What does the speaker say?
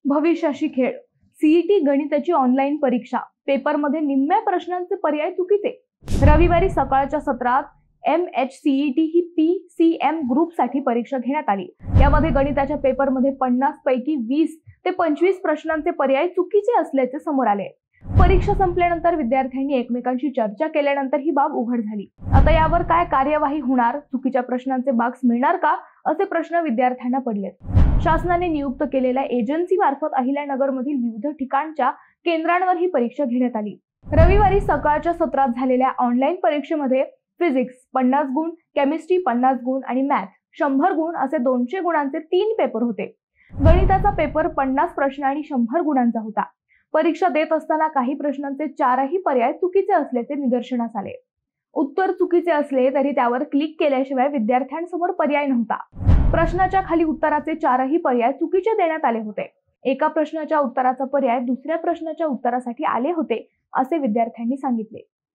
भविष्याशी खेळ. सीईटी गणिताची ऑनलाईन परीक्षा. पेपरमध्ये निम्म्या प्रश्नांचे पर्याय चुकीचे. रविवारी सकाळच्या सत्रात MHCET ही PCM ग्रुपसाठी परीक्षा घेण्यात आली. यामध्ये गणिताच्या पेपरमध्ये 50 पैकी 20 ते 25 प्रश्नांचे पर्याय चुकीचे असल्याचे समोर आले. परीक्षा संपल्यानंतर विद्यार्थ्यांनी एकमेकांशी चर्चा केल्यानंतर ही बाब उघड झाली. आता यावर काय कार्यवाही होणार? चुकीच्या प्रश्नांचे मार्क्स मिळणार का? असे प्रश्न विद्यार्थ्यांना पडलेत. शासनाने नियुक्त केलेल्या एजन्सी मार्फत अहिल्यानगरमधील विविध ठिकाणच्या केंद्रांवर ही परीक्षा घेण्यात आली. रविवारी सकाळच्या सत्रात झालेल्या ऑनलाईन परीक्षेमध्ये फिजिक्स 50 गुण, केमिस्ट्री 50 गुण आणि मॅथ 100 गुण असे 200 गुणांचे 3 पेपर होते. गणिताचा पेपर 50 प्रश्न आणि 100 गुणांचा होता. परीक्षा देत असताना काही प्रश्नांचे 4ही पर्याय चुकीचे असल्याचे निदर्शनास आले. उत्तर चुकीचे असले तरी त्यावर क्लिक केल्याशिवाय विद्यार्थ्यांसमोर पर्याय नव्हता. प्रश्नाच्या खाली उत्तराचे 4ही पर्याय चुकीचे देण्यात आले होते. एका प्रश्नाच्या उत्तराचा पर्याय दुसऱ्या प्रश्नाच्या उत्तरासाठी आले होते, असे विद्यार्थ्यांनी सांगितले.